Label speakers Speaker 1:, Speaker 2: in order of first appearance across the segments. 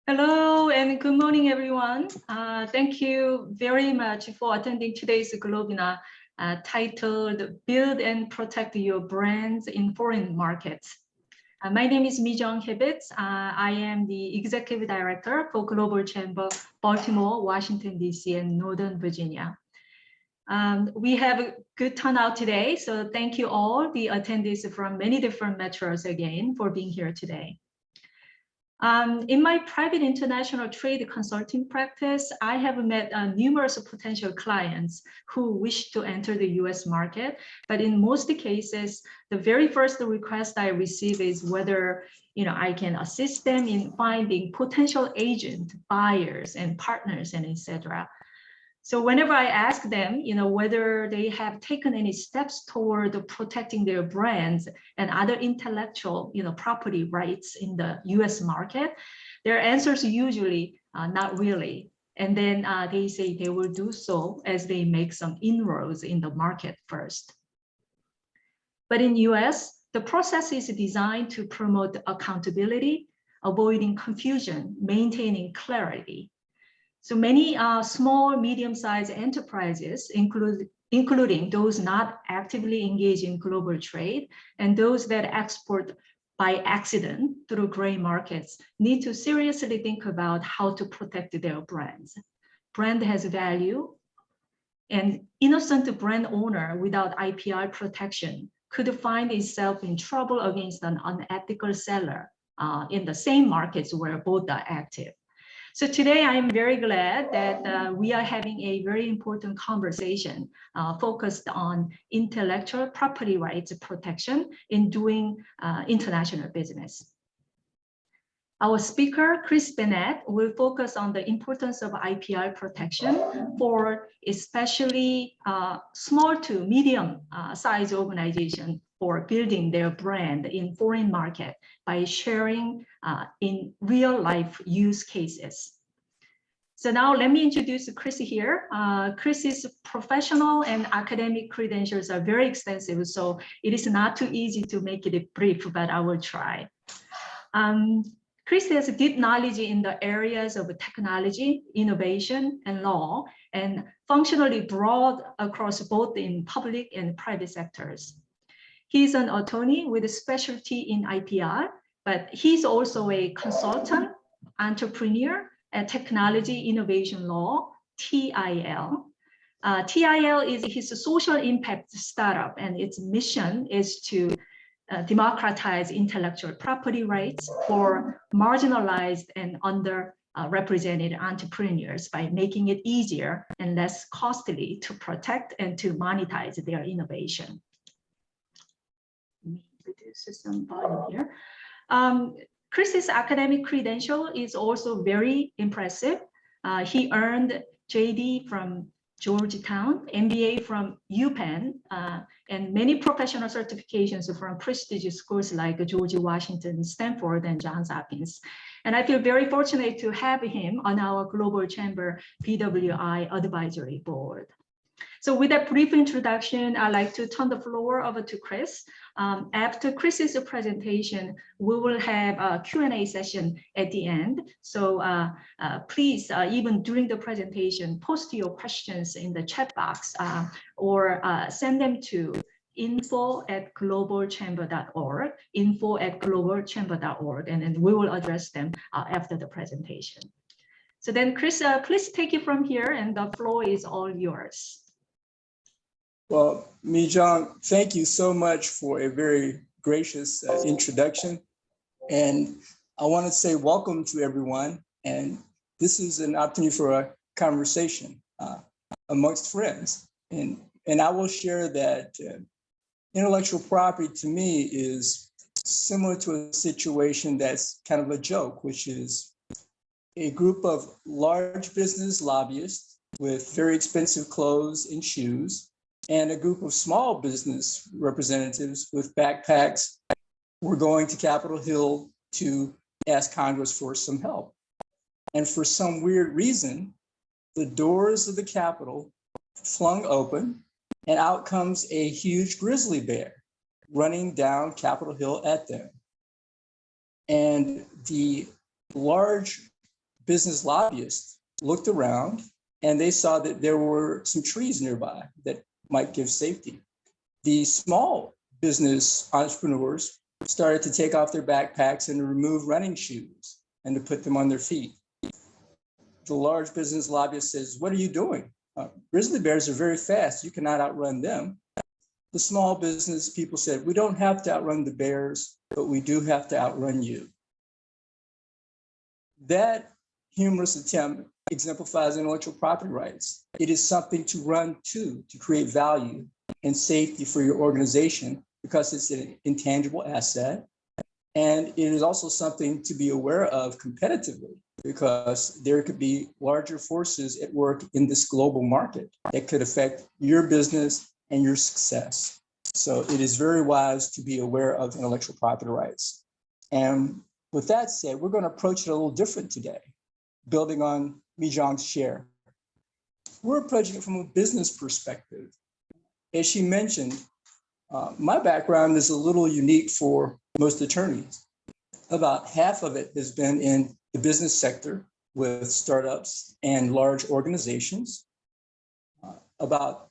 Speaker 1: Hello and good morning, everyone. Thank you very much for attending today's Globinar titled Build and Protect Your Brands in Foreign Markets. My name is Mi-Jung Hibitz. I am the Executive Director for Global Chamber, Baltimore, Washington, D.C., and Northern Virginia. We have a good turnout today, so thank you all, the attendees from many different metros again, for being here today. In my private international trade consulting practice, I have met numerous potential clients who wish to enter the US market, but in most cases, the very first request I receive is whether I can assist them in finding potential agent, buyers, and partners, and etc. So whenever I ask them, whether they have taken any steps toward protecting their brands and other intellectual, property rights in the U.S. market, their answers usually not really. And then they say they will do so as they make some inroads in the market first. But in U.S., the process is designed to promote accountability, avoiding confusion, maintaining clarity. So many small, medium-sized enterprises, including those not actively engaged in global trade and those that export by accident through gray markets, need to seriously think about how to protect their brands. Brand has value, and innocent brand owner without IPR protection could find itself in trouble against an unethical seller in the same markets where both are active. So today I am very glad that we are having a very important conversation focused on intellectual property rights protection in doing international business. Our speaker, Chris Bennett, will focus on the importance of IPR protection for especially small to medium size organizations for building their brand in foreign market by sharing in real life use cases. So now let me introduce Chris here. Chris's professional and academic credentials are very extensive, so it is not too easy to make it brief, but I will try. Chris has deep knowledge in the areas of technology, innovation, and law, and functionally broad across both in public and private sectors. He's an attorney with a specialty in IPR, but he's also a consultant, entrepreneur, and technology innovation law, TIL. TIL is his social impact startup, and its mission is to democratize intellectual property rights for marginalized and underrepresented entrepreneurs by making it easier and less costly to protect and to monetize their innovation. Let me reduce some volume here. Chris's academic credential is also very impressive. He earned JD from Georgetown, MBA from UPenn, and many professional certifications from prestigious schools like George Washington, Stanford, and Johns Hopkins. And I feel very fortunate to have him on our Global Chamber PWI Advisory Board. So with that brief introduction, I'd like to turn the floor over to Chris. After Chris's presentation, we will have a Q&A session at the end. So please, even during the presentation, post your questions in the chat box or send them to info@globalchamber.org, info@globalchamber.org, and then we will address them after the presentation. So then, Chris, please take it from here, and the floor is all yours.
Speaker 2: Well, Mi-Jung, thank you so much for a very gracious introduction. And I want to say welcome to everyone. And this is an opportunity for a conversation amongst friends. And I will share that intellectual property to me is similar to a situation that's kind of a joke, which is a group of large business lobbyists with very expensive clothes and shoes, and a group of small business representatives with backpacks were going to Capitol Hill to ask Congress for some help. And for some weird reason, the doors of the Capitol flung open, and out comes a huge grizzly bear running down Capitol Hill at them. And the large business lobbyists looked around and they saw that there were some trees nearby that might give safety. The small business entrepreneurs started to take off their backpacks and to remove running shoes and to put them on their feet. The large business lobbyist says, "What are you doing? Grizzly bears are very fast. You cannot outrun them." The small business people said, "We don't have to outrun the bears, but we do have to outrun you." That humorous attempt exemplifies intellectual property rights. It is something to run to create value and safety for your organization because it's an intangible asset. And it is also something to be aware of competitively because there could be larger forces at work in this global market that could affect your business and your success. So it is very wise to be aware of intellectual property rights. And with that said, we're going to approach it a little different today, building on Mi-Jong's share. We're approaching it from a business perspective. As she mentioned, my background is a little unique for most attorneys. About half of it has been in the business sector with startups and large organizations. About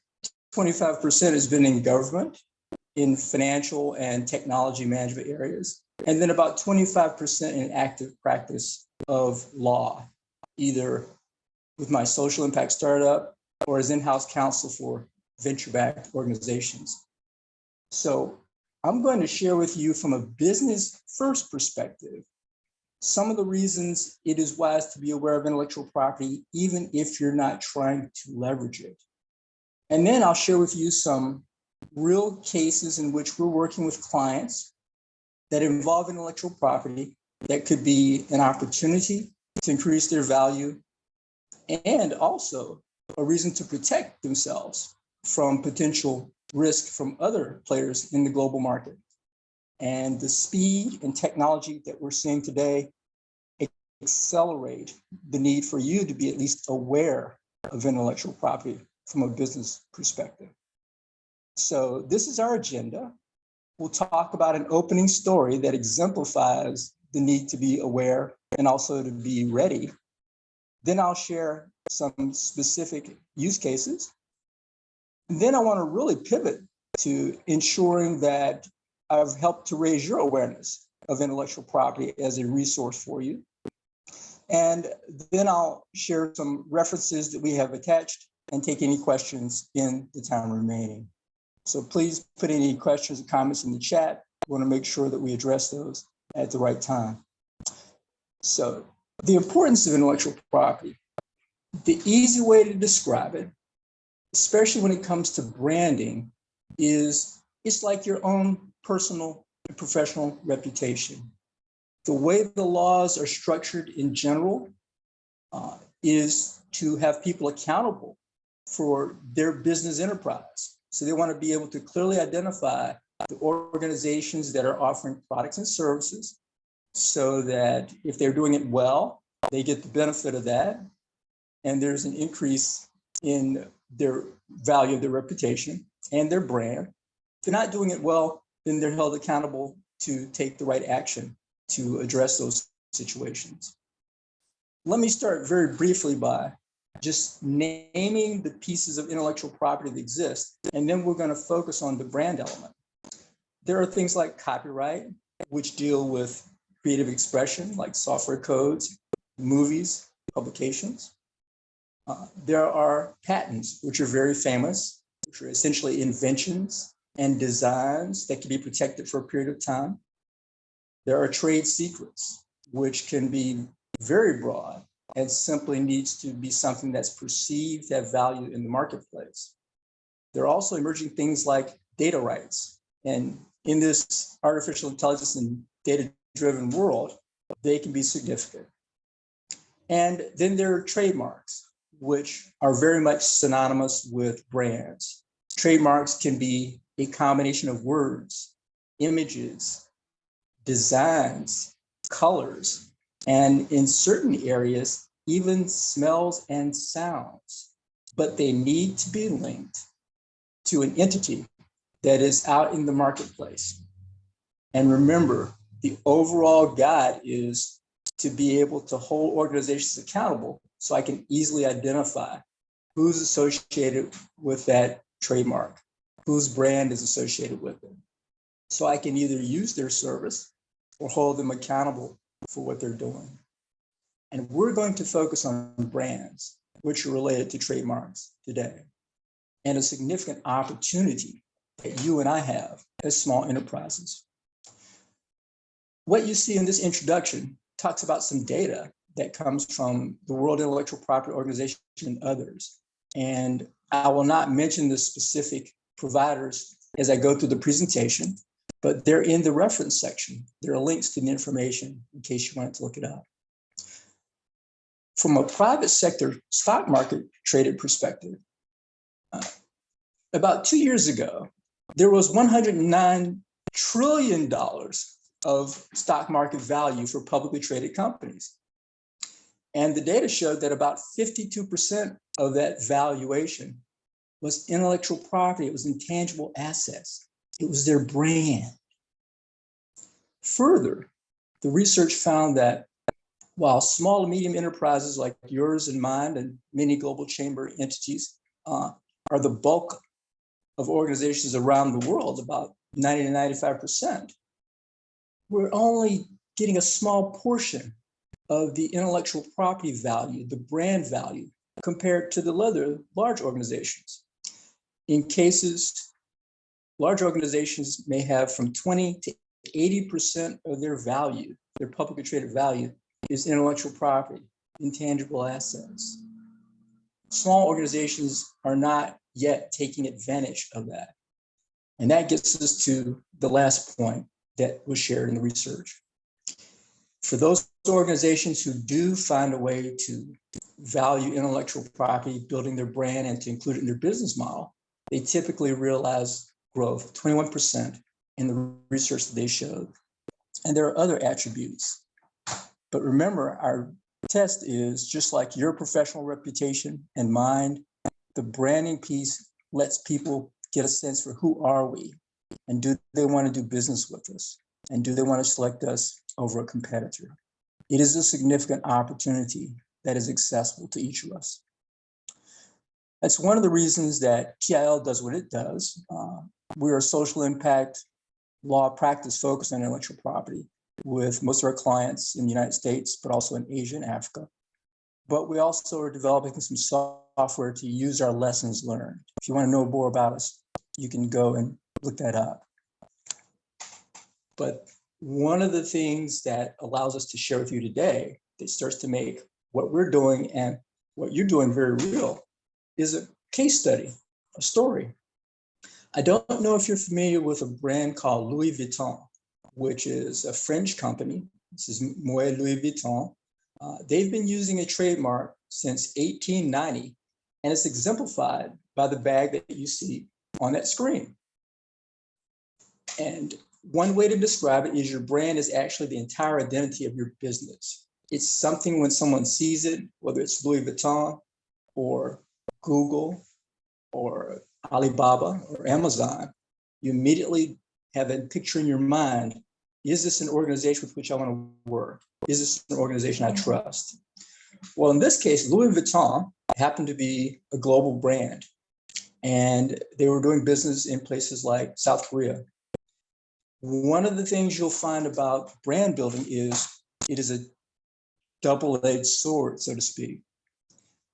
Speaker 2: 25% has been in government, in financial and technology management areas, and then about 25% in active practice of law, either with my social impact startup or as in-house counsel for venture-backed organizations. So I'm going to share with you from a business first perspective some of the reasons it is wise to be aware of intellectual property, even if you're not trying to leverage it. And then I'll share with you some real cases in which we're working with clients that involve intellectual property that could be an opportunity to increase their value and also a reason to protect themselves from potential risk from other players in the global market. And the speed and technology that we're seeing today accelerate the need for you to be at least aware of intellectual property from a business perspective. So this is our agenda. We'll talk about an opening story that exemplifies the need to be aware and also to be ready. Then I'll share some specific use cases. And then I want to really pivot to ensuring that I've helped to raise your awareness of intellectual property as a resource for you. And then I'll share some references that we have attached and take any questions in the time remaining. So please put any questions or comments in the chat. We want to make sure that we address those at the right time. So the importance of intellectual property, the easy way to describe it, especially when it comes to branding, is it's like your own personal and professional reputation. The way the laws are structured in general is to have people accountable for their business enterprise. So they want to be able to clearly identify the organizations that are offering products and services so that if they're doing it well, they get the benefit of that. And there's an increase in their value, their reputation, and their brand. If they're not doing it well, then they're held accountable to take the right action to address those situations. Let me start very briefly by just naming the pieces of intellectual property that exist, and then we're going to focus on the brand element. There are things like copyright, which deal with creative expression, like software codes, movies, publications. There are patents, which are very famous, which are essentially inventions and designs that can be protected for a period of time. There are trade secrets, which can be very broad and simply needs to be something that's perceived to have value in the marketplace. There are also emerging things like data rights. And in this artificial intelligence and data-driven world, they can be significant. And then there are trademarks, which are very much synonymous with brands. Trademarks can be a combination of words, images, designs, colors, and in certain areas, even smells and sounds. But they need to be linked to an entity that is out in the marketplace. And remember, the overall guide is to be able to hold organizations accountable so I can easily identify who's associated with that trademark, whose brand is associated with it. So I can either use their service or hold them accountable for what they're doing. And we're going to focus on brands, which are related to trademarks today, and a significant opportunity that you and I have as small enterprises. What you see in this introduction talks about some data that comes from the World Intellectual Property Organization and others. And I will not mention the specific providers as I go through the presentation, but they're in the reference section. There are links to the information in case you wanted to look it up. From a private sector stock market traded perspective, about 2 years ago, there was $109 trillion of stock market value for publicly traded companies. And the data showed that about 52% of that valuation was intellectual property, it was intangible assets, it was their brand. Further, the research found that while small and medium enterprises like yours and mine and many global chamber entities are the bulk of organizations around the world, about 90 to 95%, we're only getting a small portion of the intellectual property value, the brand value, compared to the other large organizations. In cases, large organizations may have from 20 to 80% of their value, their publicly traded value, is intellectual property, intangible assets. Small organizations are not yet taking advantage of that. And that gets us to the last point that was shared in the research. For those organizations who do find a way to value intellectual property, building their brand and to include it in their business model, they typically realize growth, 21% in the research that they showed. And there are other attributes. But remember, our test is just like your professional reputation and mine, the branding piece lets people get a sense for who are we and do they want to do business with us and do they want to select us over a competitor. It is a significant opportunity that is accessible to each of us. That's one of the reasons that TIL does what it does. We're a social impact law practice focused on intellectual property with most of our clients in the United States, but also in Asia and Africa. But we also are developing some software to use our lessons learned. If you want to know more about us, you can go and look that up. But one of the things that allows us to share with you today that starts to make what we're doing and what you're doing very real is a case study, a story. I don't know if you're familiar with a brand called Louis Vuitton, which is a French company. This is Moet Louis Vuitton. They've been using a trademark since 1890, and it's exemplified by the bag that you see on that screen. And one way to describe it is your brand is actually the entire identity of your business. It's something when someone sees it, whether it's Louis Vuitton or Google or Alibaba or Amazon, you immediately have a picture in your mind. Is this an organization with which I want to work? Is this an organization I trust? Well, in this case, Louis Vuitton happened to be a global brand, and they were doing business in places like South Korea. One of the things you'll find about brand building is it is a double-edged sword, so to speak.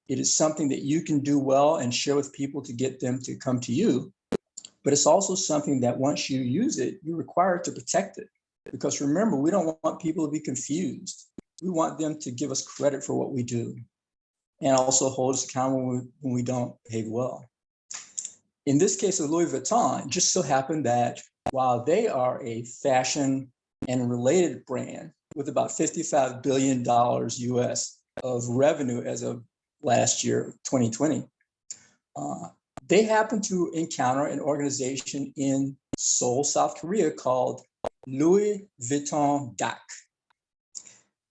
Speaker 2: It is something that you can do well and share with people to get them to come to you, but it's also something that once you use it, you're required to protect it. Because remember, we don't want people to be confused. We want them to give us credit for what we do and also hold us accountable when we don't behave well. In this case of Louis Vuitton, it just so happened that while they are a fashion and related brand with about $55 billion US of revenue as of last year, 2020, they happen to encounter an organization in Seoul, South Korea called Louis Vuitton Dak.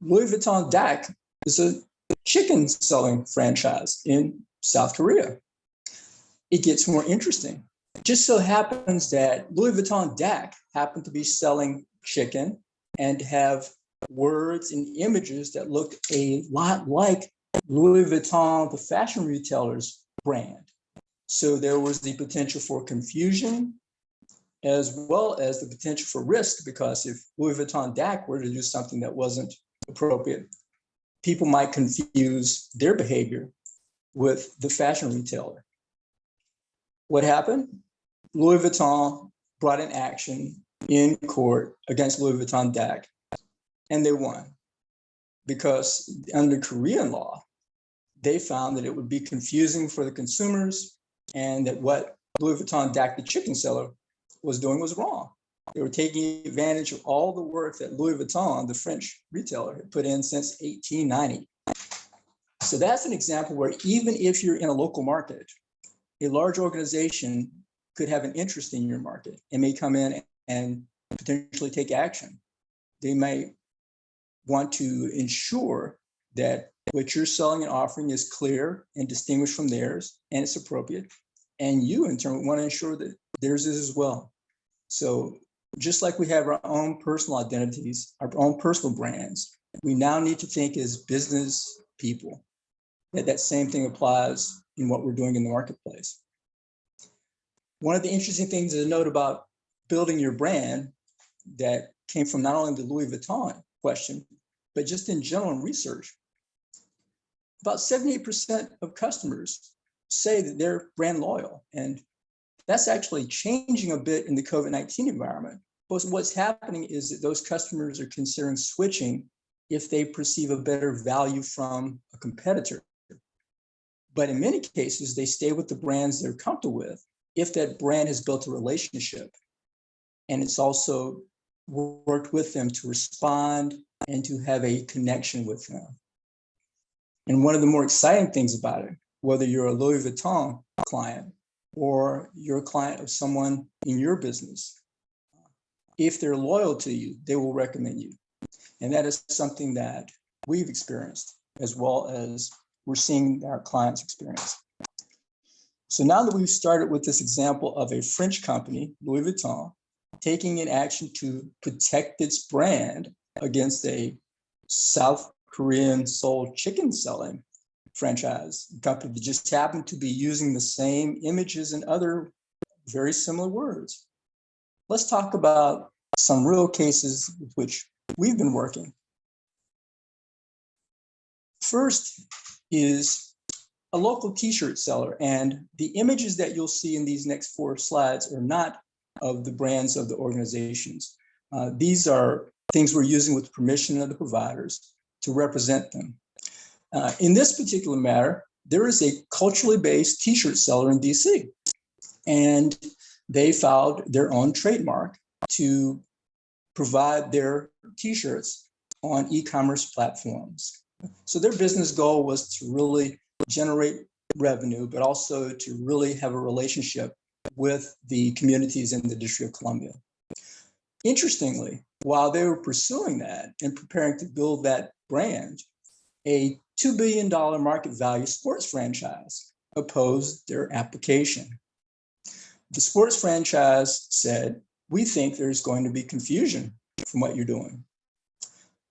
Speaker 2: Louis Vuitton Dak is a chicken selling franchise in South Korea. It gets more interesting. It just so happens that Louis Vuitton Dak happened to be selling chicken and have words and images that looked a lot like Louis Vuitton, the fashion retailer's brand. So there was the potential for confusion as well as the potential for risk, because if Louis Vuitton DAC were to do something that wasn't appropriate, people might confuse their behavior with the fashion retailer. What happened? Louis Vuitton brought an action in court against Louis Vuitton DAC, and they won, because under Korean law, they found that it would be confusing for the consumers and that what Louis Vuitton DAC, the chicken seller, was doing was wrong. They were taking advantage of all the work that Louis Vuitton, the French retailer, had put in since 1890. So that's an example where even if you're in a local market, a large organization could have an interest in your market and may come in and potentially take action. They may want to ensure that what you're selling and offering is clear and distinguished from theirs, and it's appropriate. And you, in turn, want to ensure that theirs is as well. So just like we have our own personal identities, our own personal brands, we now need to think as business people that that same thing applies in what we're doing in the marketplace. One of the interesting things to note about building your brand that came from not only the Louis Vuitton question, but just in general in research, about 78% of customers say that they're brand loyal. And that's actually changing a bit in the COVID-19 environment. But what's happening is that those customers are considering switching if they perceive a better value from a competitor. But in many cases, they stay with the brands they're comfortable with if that brand has built a relationship and it's also worked with them to respond and to have a connection with them. And one of the more exciting things about it, whether you're a Louis Vuitton client or you're a client of someone in your business, if they're loyal to you, they will recommend you. And that is something that we've experienced as well as we're seeing our clients experience. So now that we've started with this example of a French company, Louis Vuitton, taking an action to protect its brand against a South Korean Seoul chicken selling franchise company that just happened to be using the same images and other very similar words. Let's talk about some real cases with which we've been working. First is a local t-shirt seller, and the images that you'll see in these next 4 slides are not of the brands of the organizations. These are things we're using with permission of the providers to represent them. In this particular matter, there is a culturally based t-shirt seller in DC, and they filed their own trademark to provide their t-shirts on e-commerce platforms. So their business goal was to really generate revenue, but also to really have a relationship with the communities in the District of Columbia. Interestingly, while they were pursuing that and preparing to build that brand, a $2 billion market value sports franchise opposed their application. The sports franchise said, "We think there's going to be confusion from what you're doing."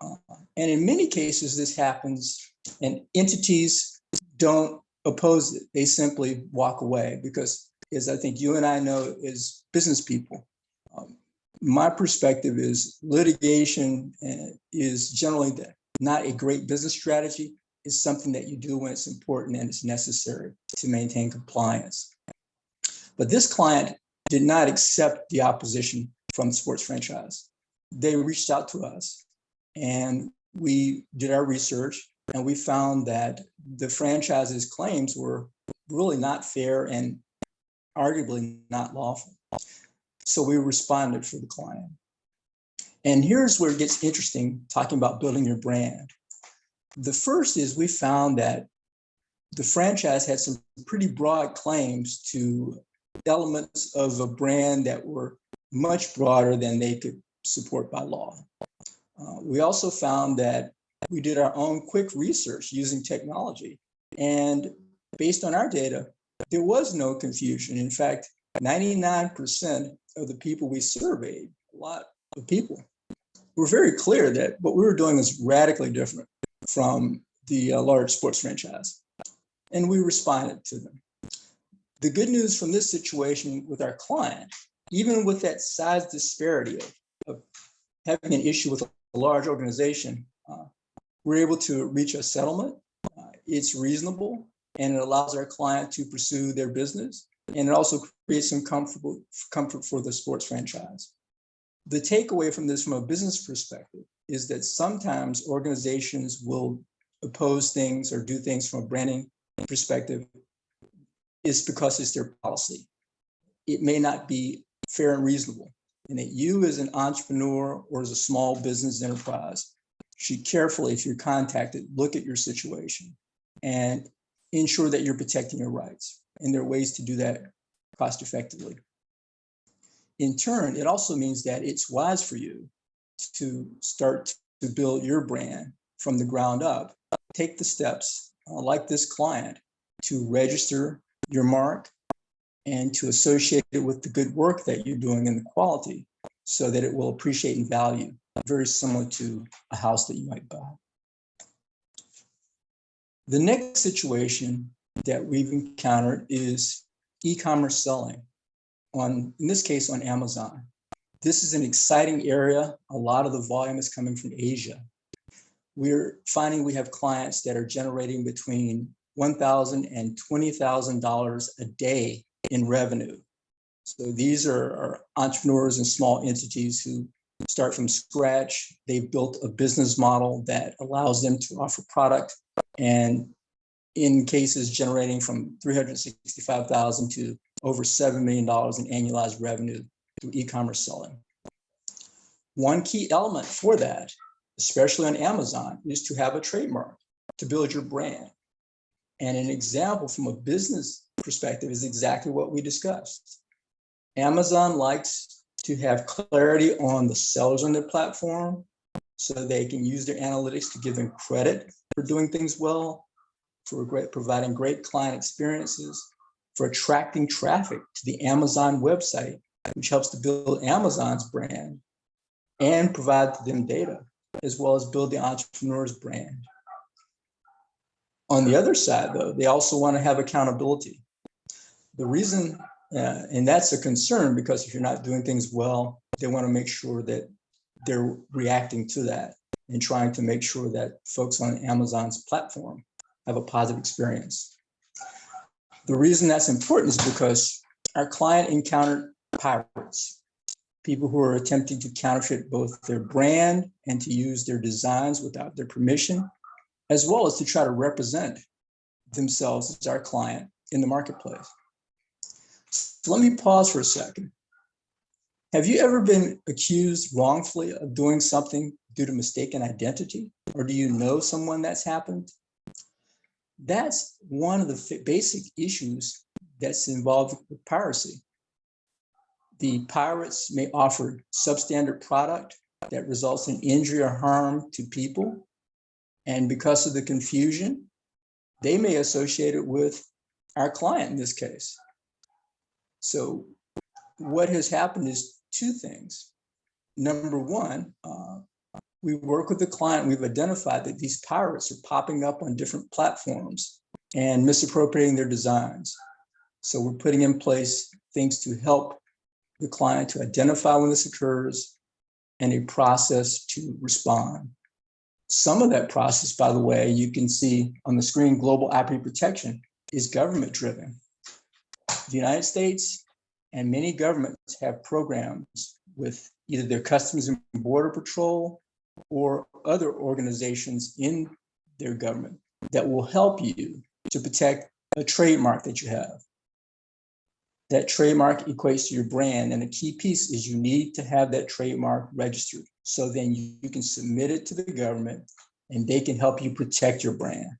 Speaker 2: And in many cases, this happens and entities don't oppose it. They simply walk away because, as I think you and I know as business people, my perspective is litigation is generally not a great business strategy. It's something that you do when it's important and it's necessary to maintain compliance. But this client did not accept the opposition from the sports franchise. They reached out to us and we did our research, and we found that the franchise's claims were really not fair and arguably not lawful. So we responded for the client. And here's where it gets interesting, talking about building your brand. The first is we found that the franchise had some pretty broad claims to elements of a brand that were much broader than they could support by law. We also found that we did our own quick research using technology, and based on our data, there was no confusion. In fact, 99% of the people we surveyed, a lot of people, we're very clear that what we were doing is radically different from the large sports franchise, and we responded to them. The good news from this situation with our client, even with that size disparity of having an issue with a large organization, we're able to reach a settlement. It's reasonable, and it allows our client to pursue their business, and it also creates some comfort for the sports franchise. The takeaway from this from a business perspective is that sometimes organizations will oppose things or do things from a branding perspective is because it's their policy. It may not be fair and reasonable, and that you as an entrepreneur or as a small business enterprise should carefully, if you're contacted, look at your situation and ensure that you're protecting your rights. And there are ways to do that cost effectively. In turn, it also means that it's wise for you to start to build your brand from the ground up. Take the steps, like this client, to register your mark and to associate it with the good work that you're doing and the quality, so that it will appreciate in value, very similar to a house that you might buy. The next situation that we've encountered is e-commerce selling, in this case on Amazon. This is an exciting area. A lot of the volume is coming from Asia. We're finding we have clients that are generating between $1,000 and $20,000 a day in revenue. So these are entrepreneurs and small entities who start from scratch. They've built a business model that allows them to offer product, and in cases generating from $365,000 to over $7 million in annualized revenue through e-commerce selling. One key element for that, especially on Amazon, is to have a trademark to build your brand. And an example from a business perspective is exactly what we discussed. Amazon likes to have clarity on the sellers on their platform so they can use their analytics to give them credit for doing things well, for providing great client experiences, for attracting traffic to the Amazon website, which helps to build Amazon's brand and provide them data, as well as build the entrepreneur's brand. On the other side, though, they also want to have accountability. The reason, and that's a concern, because if you're not doing things well, they want to make sure that they're reacting to that and trying to make sure that folks on Amazon's platform have a positive experience. The reason that's important is because our client encountered pirates, people who are attempting to counterfeit both their brand and to use their designs without their permission, as well as to try to represent themselves as our client in the marketplace. So let me pause for a second. Have you ever been accused wrongfully of doing something due to mistaken identity? Or do you know someone that's happened? That's one of the basic issues that's involved with piracy. The pirates may offer substandard product that results in injury or harm to people. And because of the confusion, they may associate it with our client in this case. So what has happened is two things. Number one, we work with the client. We've identified that these pirates are popping up on different platforms and misappropriating their designs. So we're putting in place things to help the client to identify when this occurs and a process to respond. Some of that process, by the way, you can see on the screen, global IP protection is government driven. The United States and many governments have programs with either their Customs and Border Patrol or other organizations in their government that will help you to protect a trademark that you have. That trademark equates to your brand, and the key piece is you need to have that trademark registered. So then you can submit it to the government and they can help you protect your brand.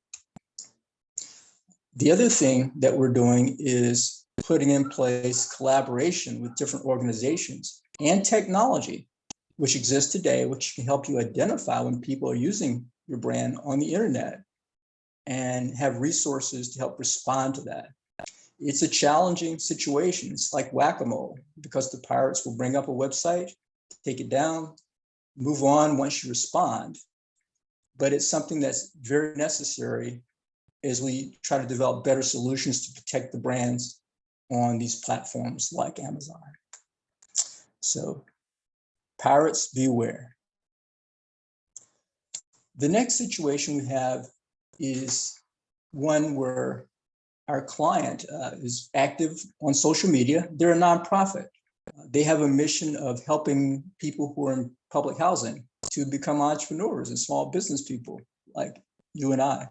Speaker 2: The other thing that we're doing is putting in place collaboration with different organizations and technology, which exists today, which can help you identify when people are using your brand on the internet and have resources to help respond to that. It's a challenging situation. It's like whack-a-mole, because the pirates will bring up a website, take it down, move on once you respond, but it's something that's very necessary as we try to develop better solutions to protect the brands on these platforms like Amazon. So pirates beware. The next situation we have is one where our client is active on social media. They're a nonprofit. They have a mission of helping people who are in public housing to become entrepreneurs and small business people like you and I.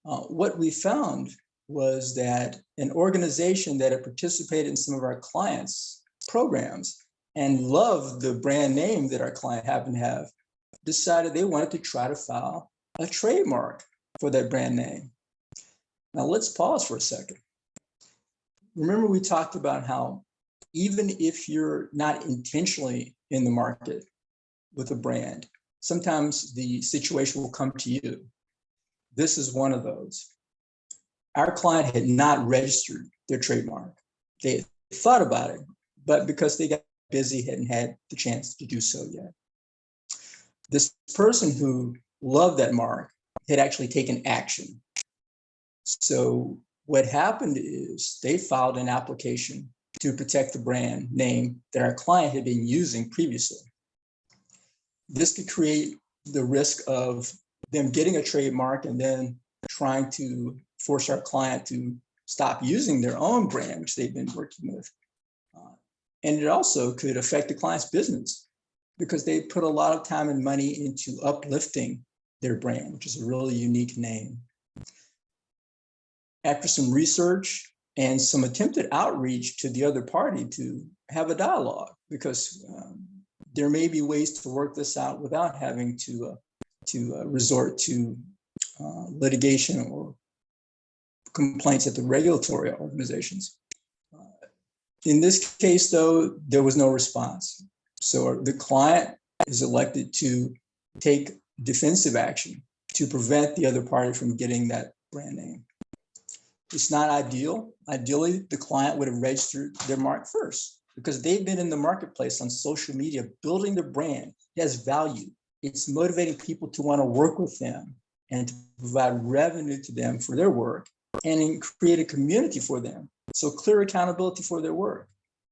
Speaker 2: What we found was that an organization that had participated in some of our clients' programs and loved the brand name that our client happened to have decided they wanted to try to file a trademark for that brand name. Now let's pause for a second. Remember, we talked about how even if you're not intentionally in the market with a brand, sometimes the situation will come to you. This is one of those. Our client had not registered their trademark. They had thought about it, but because they got busy, hadn't had the chance to do so yet. This person who loved that mark had actually taken action. So what happened is they filed an application to protect the brand name that our client had been using previously. This could create the risk of them getting a trademark and then trying to force our client to stop using their own brand, which they've been working with. And it also could affect the client's business because they put a lot of time and money into uplifting their brand, which is a really unique name. After some research and some attempted outreach to the other party to have a dialogue, because there may be ways to work this out without having to resort to litigation or complaints at the regulatory organizations. In this case, though, there was no response. So the client is elected to take defensive action to prevent the other party from getting that brand name. It's not ideal. Ideally, the client would have registered their mark first because they've been in the marketplace on social media, building their brand. It has value. It's motivating people to want to work with them and to provide revenue to them for their work and create a community for them. So clear accountability for their work.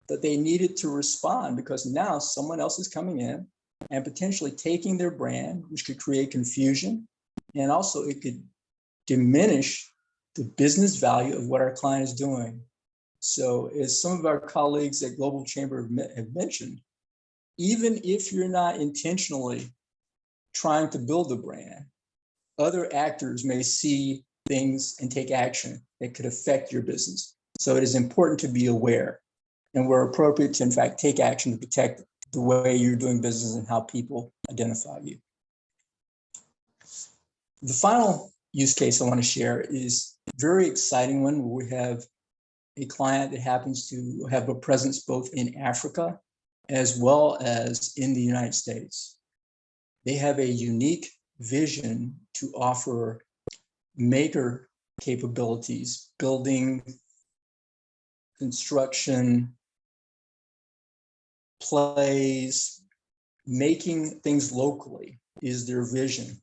Speaker 2: That they needed to respond because now someone else is coming in and potentially taking their brand, which could create confusion. And also it could diminish the business value of what our client is doing. So as some of our colleagues at Global Chamber have mentioned, even if you're not intentionally trying to build a brand, other actors may see things and take action that could affect your business. So it is important to be aware and where appropriate to in fact take action to protect the way you're doing business and how people identify you. The final use case I want to share is a very exciting one where we have a client that happens to have a presence both in Africa as well as in the United States. They have a unique vision to offer maker capabilities, building, construction, plays, making things locally is their vision.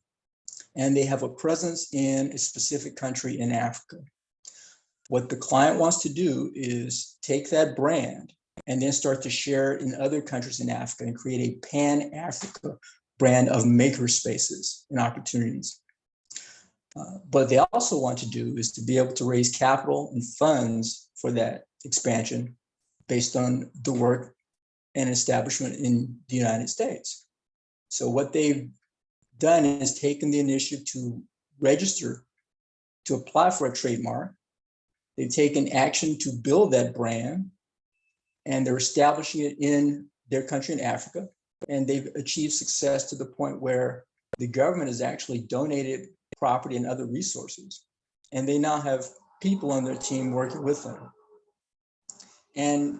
Speaker 2: And they have a presence in a specific country in Africa. What the client wants to do is take that brand and then start to share it in other countries in Africa and create a pan-Africa brand of maker spaces and opportunities. But they also want to do is to be able to raise capital and funds for that expansion based on the work and establishment in the United States. So what they've done is taken the initiative to register, to apply for a trademark. They've taken action to build that brand, and they're establishing it in their country in Africa. And they've achieved success to the point where the government has actually donated property and other resources. And they now have people on their team working with them. And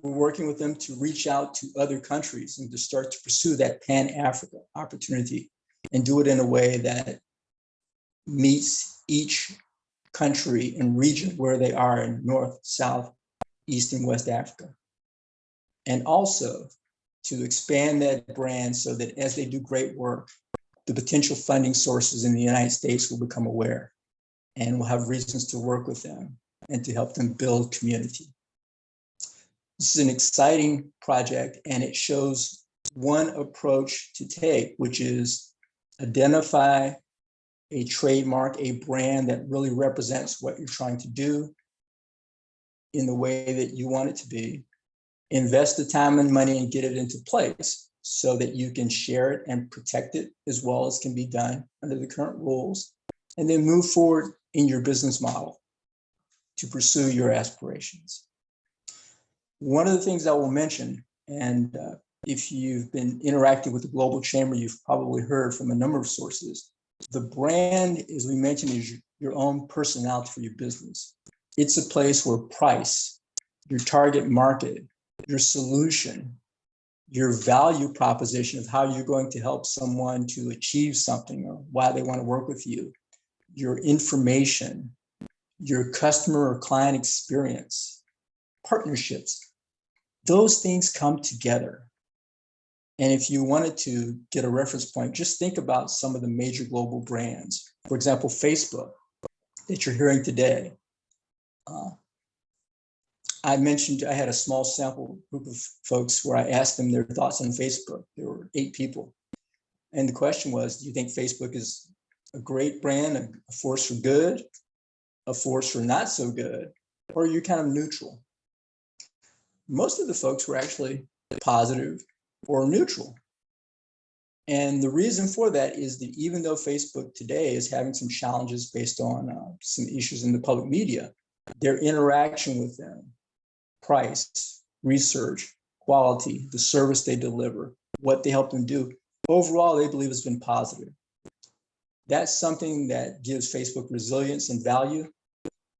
Speaker 2: we're working with them to reach out to other countries and to start to pursue that Pan-Africa opportunity and do it in a way that meets each country and region where they are in North, South, East, and West Africa. And also to expand that brand so that as they do great work, the potential funding sources in the United States will become aware and will have reasons to work with them and to help them build community. This is an exciting project, and it shows one approach to take, which is identify a trademark, a brand that really represents what you're trying to do in the way that you want it to be, invest the time and money and get it into place so that you can share it and protect it as well as can be done under the current rules, and then move forward in your business model to pursue your aspirations. One of the things I will mention, and if you've been interacting with the Global Chamber, you've probably heard from a number of sources, the brand, as we mentioned, is your own personality for your business. It's a place where price, your target market, your solution, your value proposition of how you're going to help someone to achieve something or why they want to work with you, your information, your customer or client experience, partnerships, those things come together. And if you wanted to get a reference point, just think about some of the major global brands. For example, Facebook that you're hearing today. I mentioned I had a small sample group of folks where I asked them their thoughts on Facebook. There were 8 people. And the question was, do you think Facebook is a great brand, a force for good, a force for not so good, or are you kind of neutral? Most of the folks were actually positive or neutral. And the reason for that is that even though Facebook today is having some challenges based on some issues in the public media, their interaction with them, price, research, quality, the service they deliver, what they help them do, overall, they believe has been positive. That's something that gives Facebook resilience and value.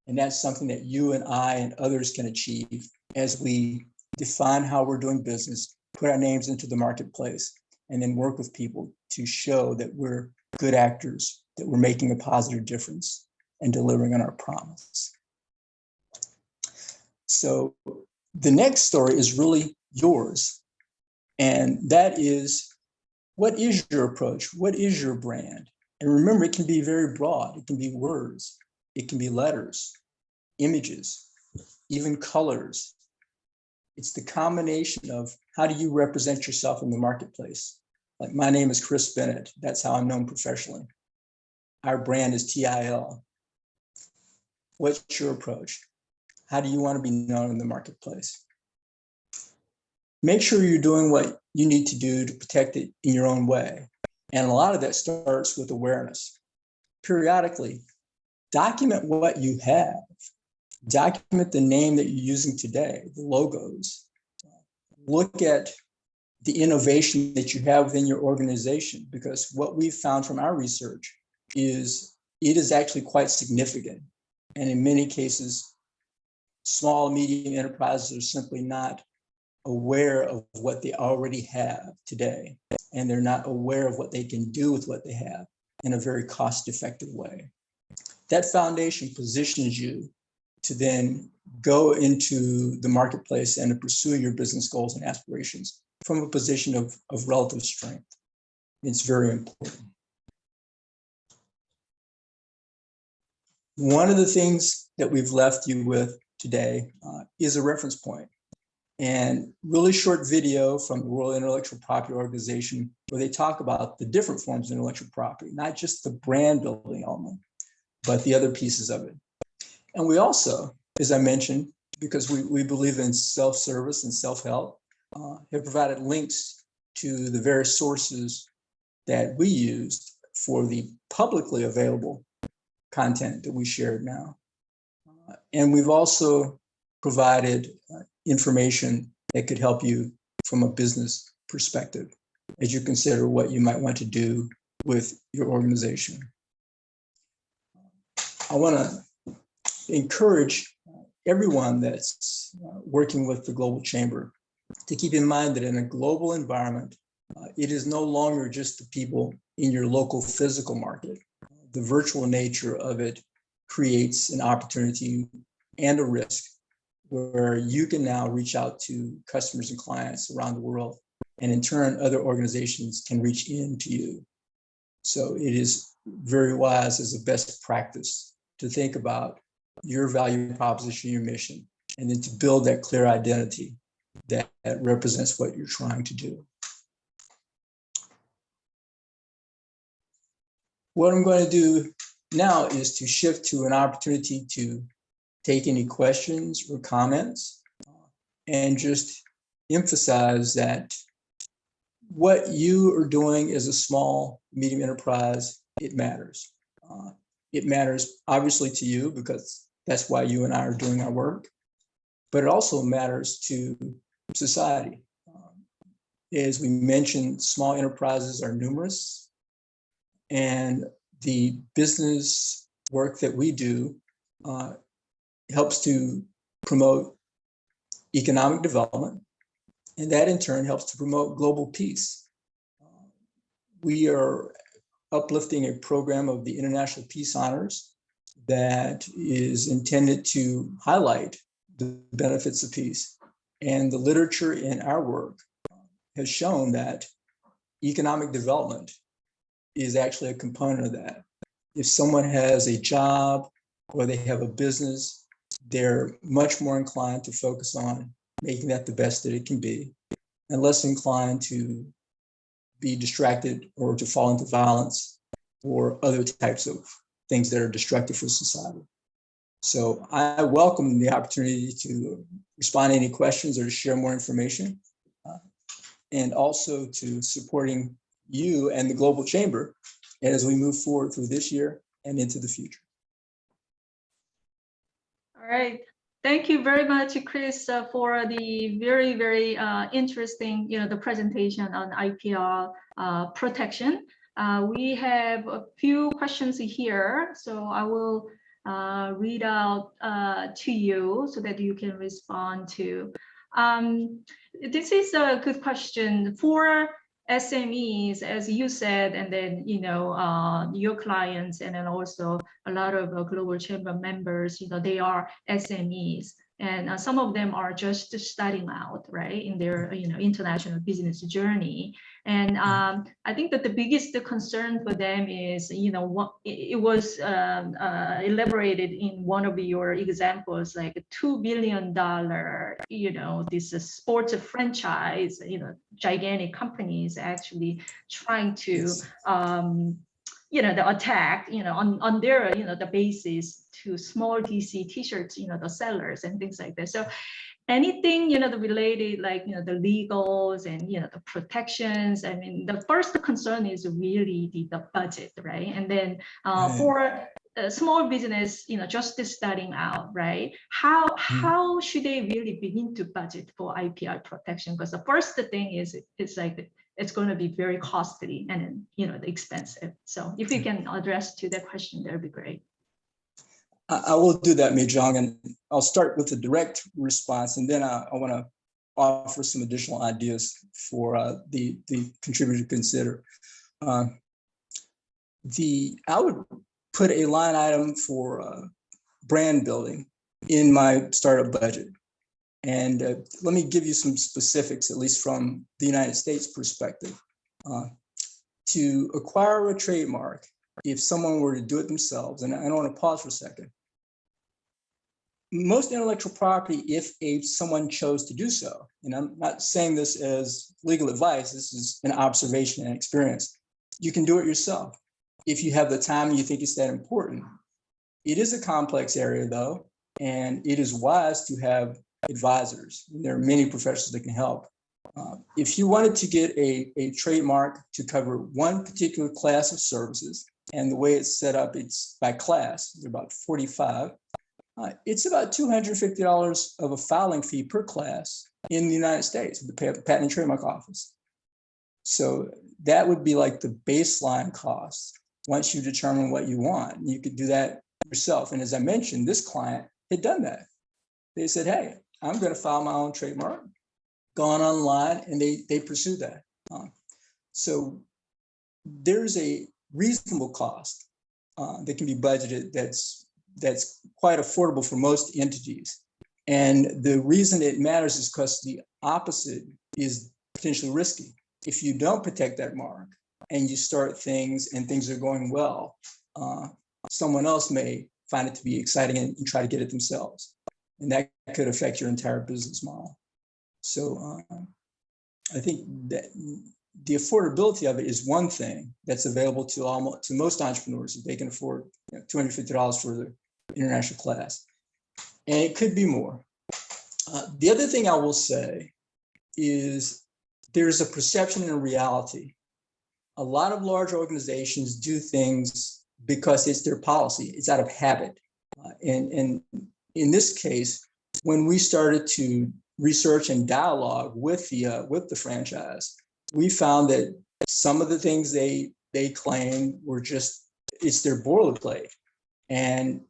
Speaker 2: And that's something that you and I and others can achieve as we define how we're doing business, put our names into the marketplace, and then work with people to show that we're good actors, that we're making a positive difference and delivering on our promise. So the next story is really yours. And that is, what is your approach? What is your brand? And remember, it can be very broad. It can be words. It can be letters, images, even colors. It's the combination of how do you represent yourself in the marketplace? Like, my name is Chris Bennett. That's how I'm known professionally. Our brand is TIL. What's your approach? How do you want to be known in the marketplace? Make sure you're doing what you need to do to protect it in your own way. And a lot of that starts with awareness. Periodically, document what you have. Document the name that you're using today, the logos. Look at the innovation that you have within your organization, because what we've found from our research is it is actually quite significant. And in many cases, small, medium enterprises are simply not aware of what they already have today. And they're not aware of what they can do with what they have in a very cost-effective way. That foundation positions you to then go into the marketplace and to pursue your business goals and aspirations from a position of relative strength. It's very important. One of the things that we've left you with today is a reference point, and really short video from the World Intellectual Property Organization, where they talk about the different forms of intellectual property, not just the brand building element, but the other pieces of it. And we also, as I mentioned, because we believe in self-service and self-help, have provided links to the various sources that we used for the publicly available content that we shared now. And we've also provided information that could help you from a business perspective as you consider what you might want to do with your organization. I want to encourage everyone that's working with the Global Chamber to keep in mind that in a global environment, it is no longer just the people in your local physical market. The virtual nature of it creates an opportunity and a risk where you can now reach out to customers and clients around the world And in turn, other organizations can reach into you. So it is very wise as a best practice to think about your value proposition, your mission, and then to build that clear identity that represents what you're trying to do. What I'm going to do now is to shift to an opportunity to take any questions or comments and just emphasize that what you are doing as a small, medium enterprise, it matters. It matters obviously to you because that's why you and I are doing our work, but it also matters to society. As we mentioned, small enterprises are numerous, and the business work that we do helps to promote economic development, and that in turn helps to promote global peace. We are uplifting a program of the International Peace Honors that is intended to highlight the benefits of peace. And the literature in our work has shown that economic development is actually a component of that. If someone has a job or they have a business, they're much more inclined to focus on making that the best that it can be, and less inclined to be distracted or to fall into violence or other types of things that are destructive for society. So I welcome the opportunity to respond to any questions or to share more information, and also to supporting you and the Global Chamber as we move forward through this year and into the future.
Speaker 1: All right. Thank you very much, Chris, for the very, very interesting, the presentation on IPR protection. We have a few questions here, so I will read out to you so that you can respond to. This is a good question for SMEs, as you said, and then your clients, and then also a lot of Global Chamber members. They are SMEs, and some of them are just starting out, right, in their international business journey. And I think that the biggest concern for them is, what it was elaborated in one of your examples, like a $2 billion, this sports franchise, gigantic companies actually trying to, the attack, on their, the basis to small DC T-shirts, the sellers and things like that. So anything, the related, like, the legals and, the protections. I mean, the first concern is really the budget, right? And then for a small business, just starting out, right? How should they really begin to budget for IPR protection? Because the first thing is, it's like, it's going to be very costly and then, expensive. So if you can address to that question, that'd be great.
Speaker 2: I will do that, Mei Zhang, and I'll start with a direct response, and then I want to offer some additional ideas for the contributor to consider. I would put a line item for brand building in my startup budget. And let me give you some specifics, at least from the United States perspective. To acquire a trademark, if someone were to do it themselves, and I want to pause for a second, most intellectual property, if someone chose to do so, and I'm not saying this as legal advice, this is an observation and experience, you can do it yourself if you have the time and you think it's that important. It is a complex area though, and it is wise to have advisors. There are many professionals that can help. If you wanted to get a trademark to cover one particular class of services, and the way it's set up, it's by class, there are about 45. It's about $250 of a filing fee per class in the United States, the Patent and Trademark Office. So that would be like the baseline cost. Once you determine what you want, you could do that yourself. And as I mentioned, this client had done that. They said, hey, I'm going to file my own trademark, gone online, and they pursued that. So there's a reasonable cost that can be budgeted that's quite affordable for most entities. And the reason it matters is because the opposite is potentially risky. If you don't protect that mark and you start things and things are going well, someone else may find it to be exciting and try to get it themselves. And that could affect your entire business model. So I think that the affordability of it is one thing that's available to most entrepreneurs if they can afford $250 for the international class. And it could be more. The other thing I will say is there's a perception and a reality. A lot of large organizations do things because it's their policy. It's out of habit. And in this case, when we started to research and dialogue with the franchise, we found that some of the things they claim were just, it's their boilerplate. And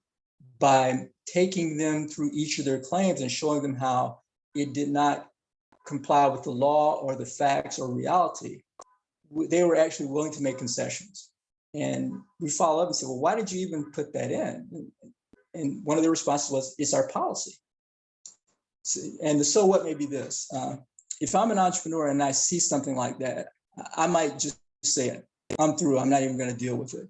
Speaker 2: by taking them through each of their claims and showing them how it did not comply with the law or the facts or reality, they were actually willing to make concessions. And we follow up and say, well, why did you even put that in? And one of the responses was, it's our policy. And the so what may be this. If I'm an entrepreneur and I see something like that, I might just say it. I'm through. I'm not even going to deal with it.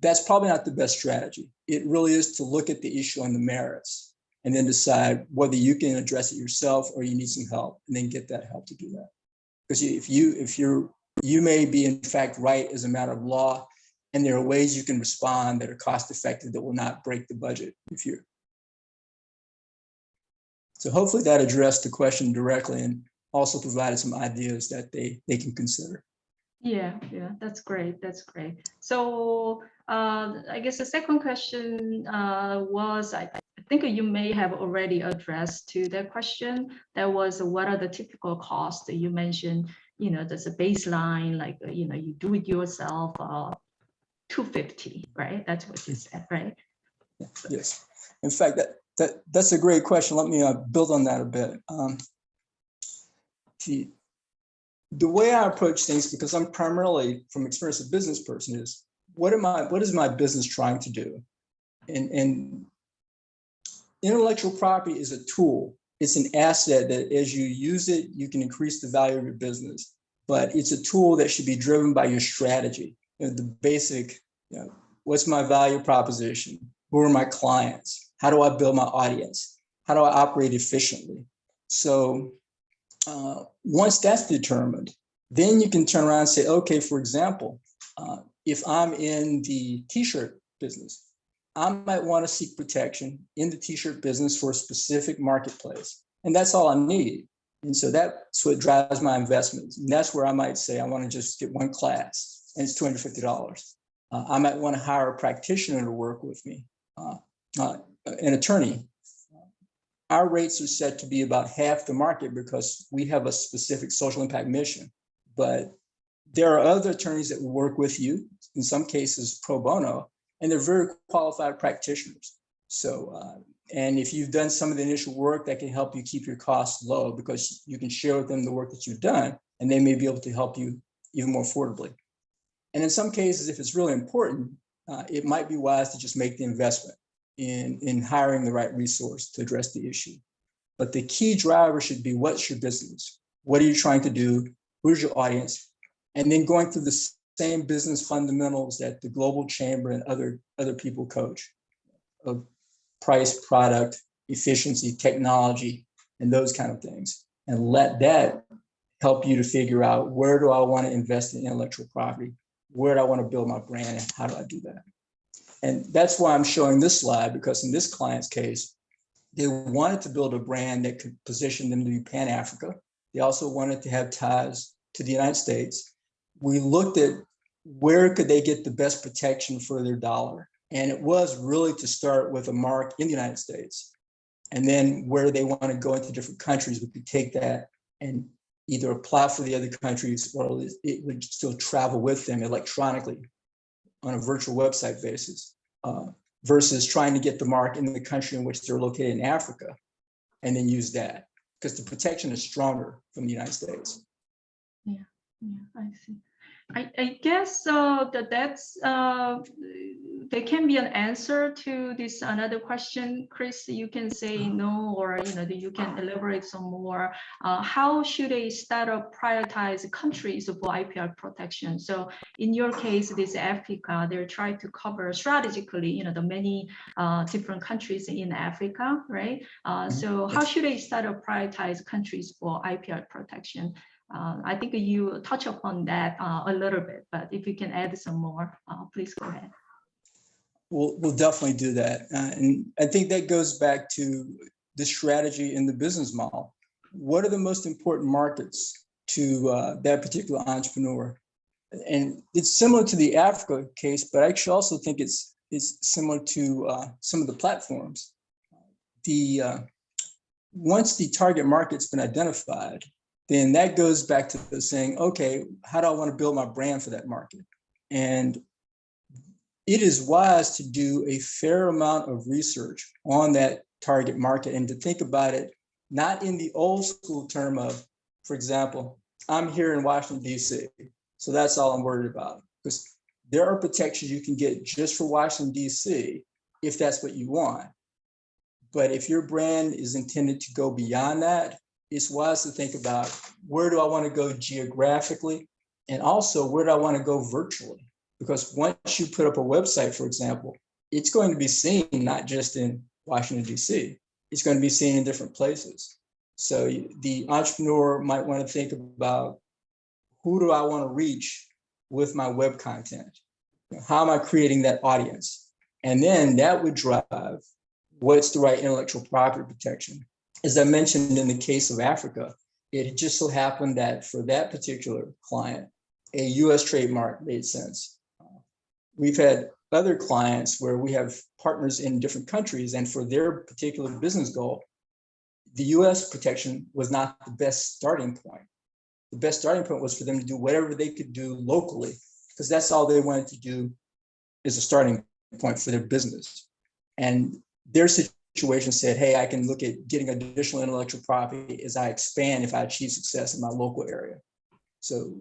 Speaker 2: That's probably not the best strategy. It really is to look at the issue on the merits and then decide whether you can address it yourself or you need some help, and then get that help to do that. Because you may be in fact right as a matter of law, and there are ways you can respond that are cost effective that will not break the budget. So hopefully that addressed the question directly and also provided some ideas that they can consider.
Speaker 1: Yeah, that's great. That's great. So I guess the second question was, I think you may have already addressed to that question. That was, what are the typical costs that you mentioned? There's a baseline, like, you do it yourself, $250, right? That's what you said, right?
Speaker 2: Yes. In fact, that's a great question. Let me build on that a bit. The way I approach things, because I'm primarily from experience a business person, is what is my business trying to do? And intellectual property is a tool. It's an asset that as you use it, you can increase the value of your business. But it's a tool that should be driven by your strategy. The basic, what's my value proposition? Who are my clients? How do I build my audience? How do I operate efficiently? So once that's determined, then you can turn around and say, okay, for example, if I'm in the t-shirt business, I might want to seek protection in the t-shirt business for a specific marketplace. And that's all I need. And so that's what drives my investments. And that's where I might say, I want to just get one class and it's $250. I might want to hire a practitioner to work with me, an attorney. Our rates are set to be about half the market because we have a specific social impact mission. But there are other attorneys that will work with you, in some cases pro bono, and they're very qualified practitioners. So, and if you've done some of the initial work, that can help you keep your costs low because you can share with them the work that you've done, and they may be able to help you even more affordably. And in some cases, if it's really important, it might be wise to just make the investment in hiring the right resource to address the issue. But the key driver should be, what's your business? What are you trying to do? Who's your audience? And then going through the same business fundamentals that the Global Chamber and other people coach of price, product, efficiency, technology, and those kind of things. And let that help you to figure out, where do I want to invest in intellectual property? Where do I want to build my brand, and how do I do that? And that's why I'm showing this slide, because in this client's case, they wanted to build a brand that could position them to be Pan-Africa. They also wanted to have ties to the United States. We looked at where could they get the best protection for their dollar. And it was really to start with a mark in the United States. And then where they want to go into different countries, we could take that and either apply for the other countries, or it would still travel with them electronically on a virtual website basis, versus trying to get the mark in the country in which they're located in Africa and then use that, because the protection is stronger from the United States.
Speaker 1: Yeah, I see. I guess that's there can be an answer to this another question, Chris. You can say no, or you can elaborate some more. How should a startup prioritize countries for IPR protection? So in your case, this Africa, they're trying to cover strategically, the many different countries in Africa, right? So how should a startup prioritize countries for IPR protection? I think you touch upon that a little bit, but if you can add some more, please go ahead.
Speaker 2: We'll definitely do that. And I think that goes back to the strategy in the business model. What are the most important markets to that particular entrepreneur? And it's similar to the Africa case, but I actually also think it's similar to some of the platforms. Once the target market's been identified, then that goes back to saying, okay, how do I want to build my brand for that market? And it is wise to do a fair amount of research on that target market and to think about it, not in the old school term of, for example, I'm here in Washington, D.C., so that's all I'm worried about. Because there are protections you can get just for Washington, D.C., if that's what you want. But if your brand is intended to go beyond that, it's wise to think about, where do I want to go geographically? And also, where do I want to go virtually? Because once you put up a website, for example, it's going to be seen not just in Washington, D.C., it's going to be seen in different places. So the entrepreneur might want to think about, who do I want to reach with my web content? How am I creating that audience? And then that would drive what's the right intellectual property protection. As I mentioned in the case of Africa, it just so happened that for that particular client, a US trademark made sense. We've had other clients where we have partners in different countries, and for their particular business goal, the US protection was not the best starting point. The best starting point was for them to do whatever they could do locally, because that's all they wanted to do as a starting point for their business. And their situation said, hey, I can look at getting additional intellectual property as I expand if I achieve success in my local area. So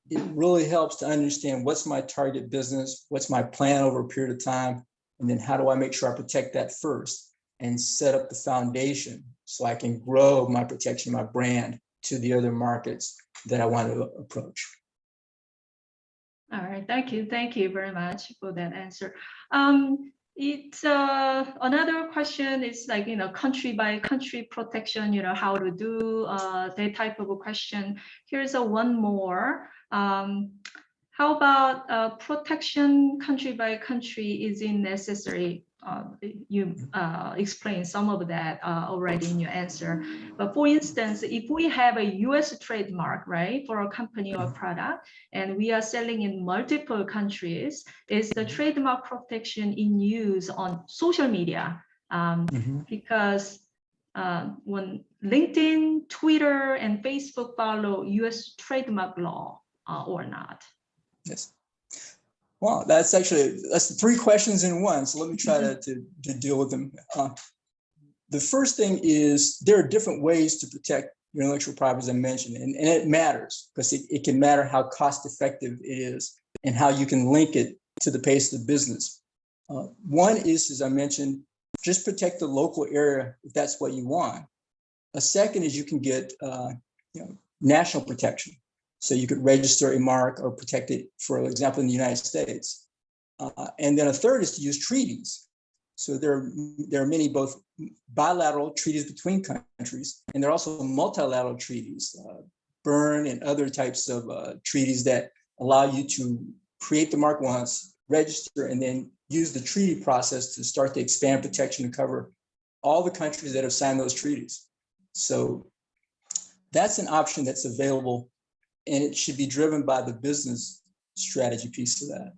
Speaker 2: it really helps to understand, what's my target business, what's my plan over a period of time, and then how do I make sure I protect that first and set up the foundation so I can grow my protection, my brand, to the other markets that I want to approach.
Speaker 1: All right, thank you very much for that answer. It's another question is like, country by country protection, how to do that type of a question. Here's one more. How about protection country by country? Is it necessary? You explained some of that already in your answer. But for instance, if we have a US trademark, right, for a company or product, and we are selling in multiple countries, is the trademark protection in use on social media? Because when LinkedIn, Twitter, and Facebook follow US trademark law or not?
Speaker 2: Yes. Well, that's three questions in one. So let me try to deal with them. The first thing is, there are different ways to protect your intellectual property, as I mentioned, and it matters, because it can matter how cost effective it is and how you can link it to the pace of the business. One is, as I mentioned, just protect the local area if that's what you want. A second is, you can get national protection. So you could register a mark or protect it, for example, in the United States. And then a third is to use treaties. So there are many both bilateral treaties between countries, and there are also multilateral treaties, Berne and other types of treaties that allow you to create the mark once, register, and then use the treaty process to start to expand protection to cover all the countries that have signed those treaties. So that's an option that's available, and it should be driven by the business strategy piece of that.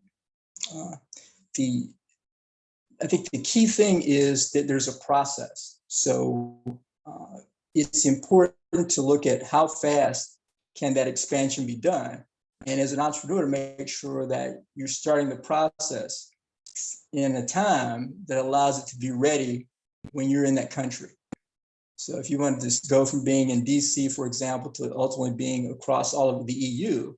Speaker 2: I think the key thing is that there's a process. So it's important to look at how fast can that expansion be done. And as an entrepreneur, to make sure that you're starting the process in a time that allows it to be ready when you're in that country. So if you want to just go from being in DC, for example, to ultimately being across all of the EU,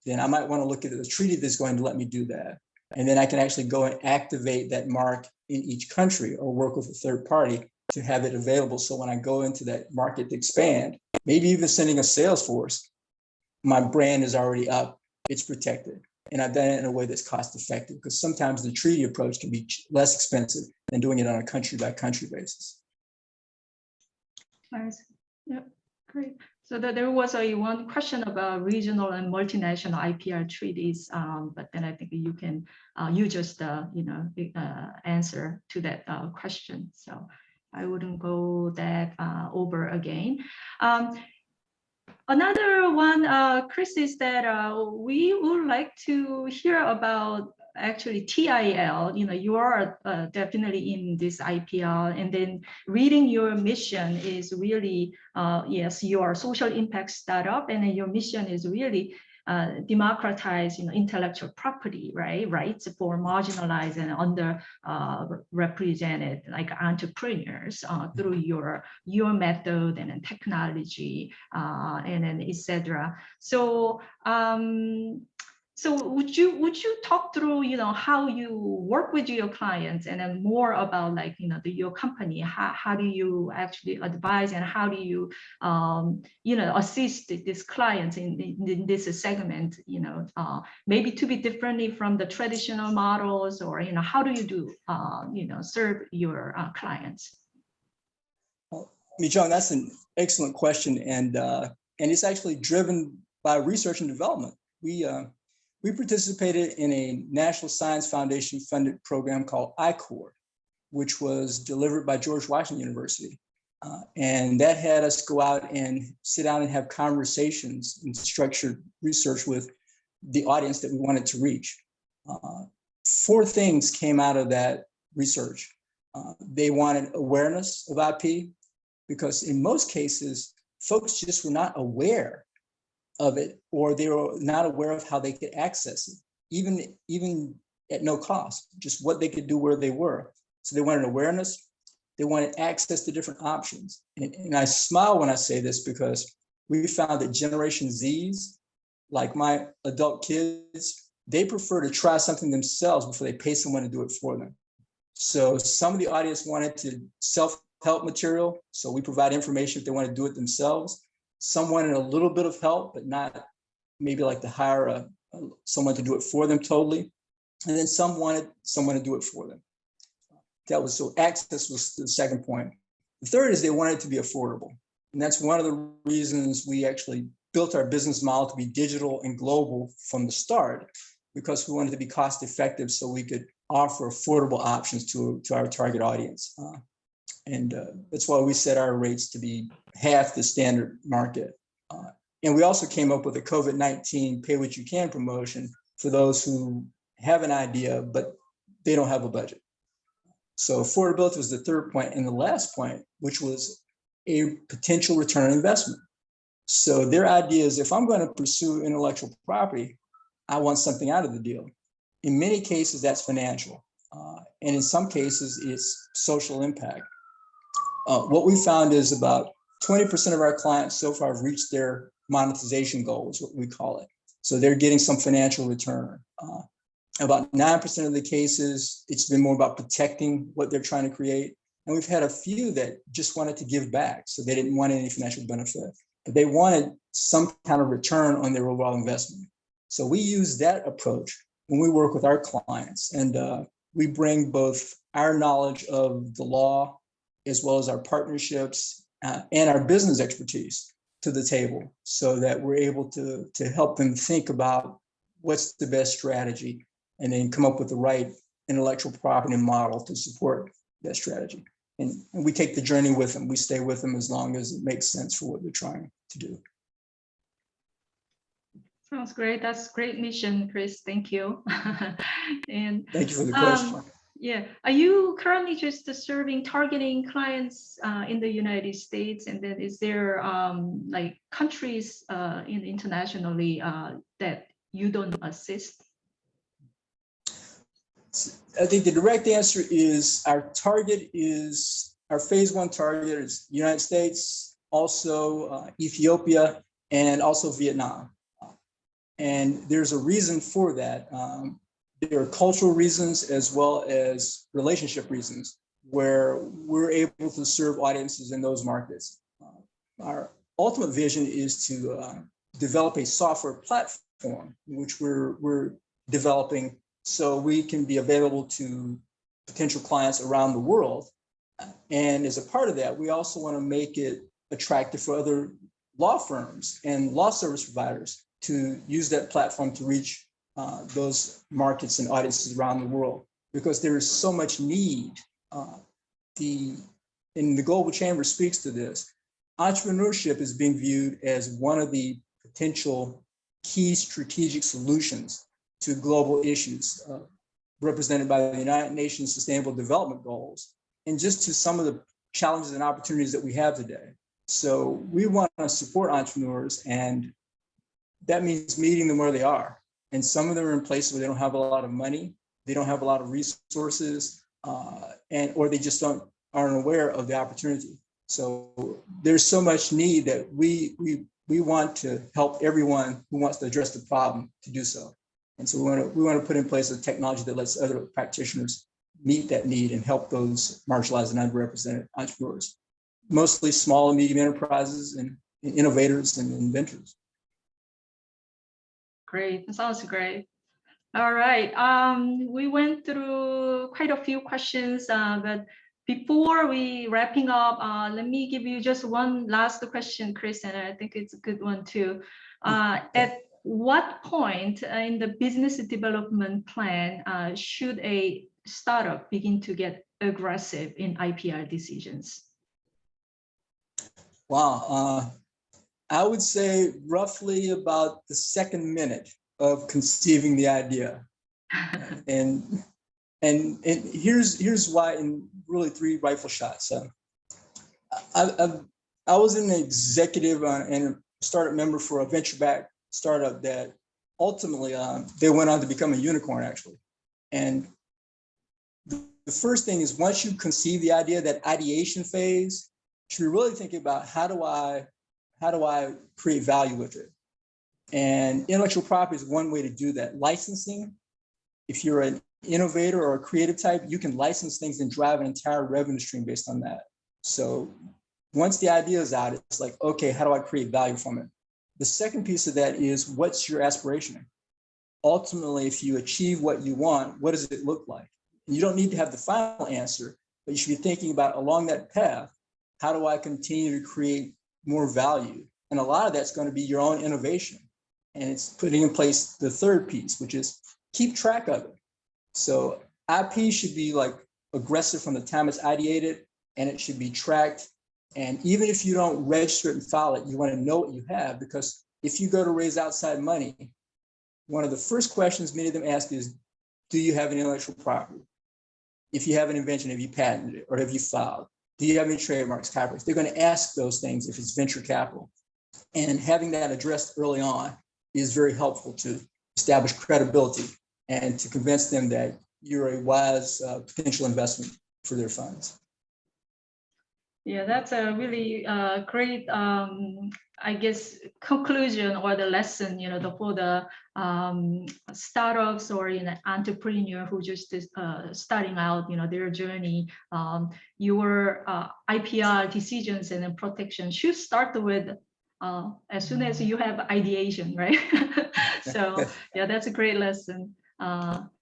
Speaker 2: then I might want to look at a treaty that's going to let me do that. And then I can actually go and activate that mark in each country or work with a third party to have it available. So when I go into that market to expand, maybe even sending a sales force, my brand is already up, it's protected. And I've done it in a way that's cost effective, because sometimes the treaty approach can be less expensive than doing it on a country by country basis.
Speaker 1: Nice. Yeah, great. So there was one question about regional and multinational IPR treaties, but then I think you can you just answer to that question. So I wouldn't go that over again. Another one, Chris, is that we would like to hear about actually TIL. You are definitely in this IPR, and then reading your mission is really, yes, you are a social impact startup, and then your mission is really democratize intellectual property, rights for marginalized and underrepresented like entrepreneurs through your method and then technology and then etc. So so would you talk through how you work with your clients, and then more about like your company, how do you actually advise, and how do you assist these clients in this segment, maybe to be differently from the traditional models, or how do you do serve your clients?
Speaker 2: Well, Mijong, that's an excellent question, and it's actually driven by research and development. We participated in a National Science Foundation funded program called IPR, which was delivered by George Washington University. And that had us go out and sit down and have conversations and structured research with the audience that we wanted to reach. 4 things came out of that research. They wanted awareness of IP, because in most cases, folks just were not aware of it, or they were not aware of how they could access it, even at no cost, just what they could do where they were. So they wanted awareness, they wanted access to different options. And I smile when I say this, because we found that Generation Zs, like my adult kids, they prefer to try something themselves before they pay someone to do it for them. So some of the audience wanted to self-help material, so we provide information if they want to do it themselves. Some wanted a little bit of help, but not maybe like to hire someone to do it for them totally. And then some wanted someone to do it for them. So access was the second point. The third is they wanted it to be affordable. And that's one of the reasons we actually built our business model to be digital and global from the start, because we wanted to be cost effective so we could offer affordable options to our target audience. And that's why we set our rates to be half the standard market. And we also came up with a COVID-19 pay what you can promotion for those who have an idea, but they don't have a budget. So affordability was the third point. And the last point, which was a potential return on investment. So their idea is, if I'm going to pursue intellectual property, I want something out of the deal. In many cases, that's financial. And in some cases, it's social impact. What we found is about 20% of our clients so far have reached their monetization goals, what we call it. So they're getting some financial return. About 9% of the cases, it's been more about protecting what they're trying to create. And we've had a few that just wanted to give back. So they didn't want any financial benefit, but they wanted some kind of return on their overall investment. So we use that approach when we work with our clients. And we bring both our knowledge of the law, as well as our partnerships and our business expertise to the table, so that we're able to help them think about what's the best strategy, and then come up with the right intellectual property model to support that strategy. And we take the journey with them. We stay with them as long as it makes sense for what they're trying to do.
Speaker 1: Sounds great. That's great mission, Chris. Thank you. And
Speaker 2: thank you for the question.
Speaker 1: Yeah. Are you currently just targeting clients in the United States? And then is there like countries internationally that you don't assist?
Speaker 2: I think the direct answer is our phase 1 target is United States, also Ethiopia, and also Vietnam. And there's a reason for that. There are cultural reasons as well as relationship reasons where we're able to serve audiences in those markets. Our ultimate vision is to develop a software platform, which we're developing so we can be available to potential clients around the world. And as a part of that, we also want to make it attractive for other law firms and law service providers to use that platform to reach those markets and audiences around the world, because there is so much need. And the Global Chamber speaks to this. Entrepreneurship is being viewed as one of the potential key strategic solutions to global issues represented by the United Nations Sustainable Development Goals, and just to some of the challenges and opportunities that we have today. So we want to support entrepreneurs, and that means meeting them where they are. And some of them are in places where they don't have a lot of money, they don't have a lot of resources, or they just aren't aware of the opportunity. So there's so much need that we want to help everyone who wants to address the problem to do so. And so we want to put in place a technology that lets other practitioners meet that need and help those marginalized and underrepresented entrepreneurs, mostly small and medium enterprises and innovators and inventors.
Speaker 1: Great, that sounds great. All right, we went through quite a few questions, but before we wrapping up, let me give you just one last question, Chris, and I think it's a good one too. At what point in the business development plan should a startup begin to get aggressive in IPR decisions?
Speaker 2: Wow, I would say roughly about the second minute of conceiving the idea. And here's why in really three rifle shots. I was an executive and a startup member for a venture-backed startup that ultimately they went on to become a unicorn, actually. And the first thing is, once you conceive the idea, that ideation phase, you should be really thinking about how do I create value with it? And intellectual property is one way to do that. Licensing, if you're an innovator or a creative type, you can license things and drive an entire revenue stream based on that. So once the idea is out, it's like, okay, how do I create value from it? The second piece of that is, what's your aspiration? Ultimately, if you achieve what you want, what does it look like? And you don't need to have the final answer, but you should be thinking about, along that path, how do I continue to create more value? And a lot of that's going to be your own innovation. And it's putting in place the third piece, which is keep track of it. So IP should be like aggressive from the time it's ideated, and it should be tracked. And even if you don't register it and file it, you want to know what you have, because if you go to raise outside money, one of the first questions many of them ask is, do you have any intellectual property? If you have an invention, have you patented it or have you filed? Do you have any trademarks, copyrights? They're going to ask those things if it's venture capital. And having that addressed early on is very helpful to establish credibility and to convince them that you're a wise potential investment for their funds.
Speaker 1: Yeah, that's a really great, I guess, conclusion or the lesson, for the startups or entrepreneur who just starting out, their journey. Your IPR decisions and protection should start with as soon as you have ideation, right? So yeah, that's a great lesson.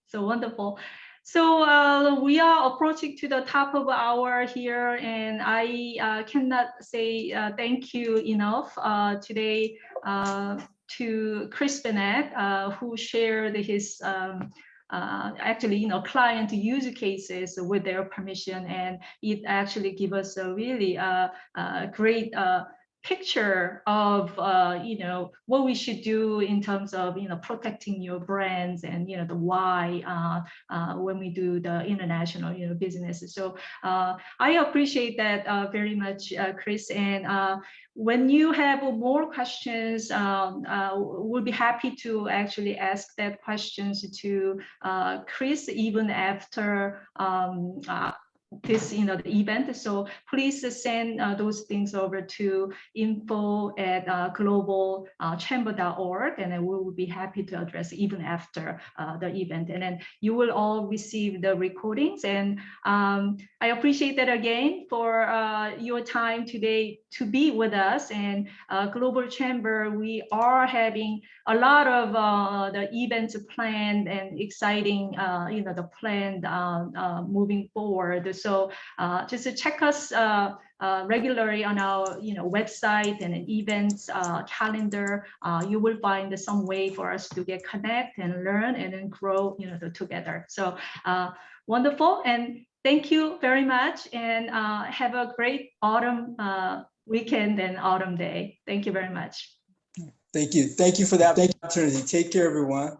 Speaker 1: So wonderful. So we are approaching to the top of the hour here, and I cannot say thank you enough today to Chris Bennett, who shared his actually, client use cases with their permission, and it actually gives us a really great picture of what we should do in terms of protecting your brands and the why when we do the international businesses. So I appreciate that very much, Chris. And when you have more questions, we'll be happy to actually ask that questions to Chris even after this, the event. So please send those things over to info@globalchamber.org, and then we will be happy to address even after the event. And then you will all receive the recordings. And I appreciate that again for your time today to be with us. And Global Chamber, we are having a lot of the events planned and exciting, the plan moving forward. So just to check us regularly on our website and an events calendar. You will find some way for us to get connect and learn and then grow together. So wonderful, and thank you very much, and have a great autumn weekend and autumn day. Thank you very much.
Speaker 2: Thank you for that opportunity. Take care, everyone.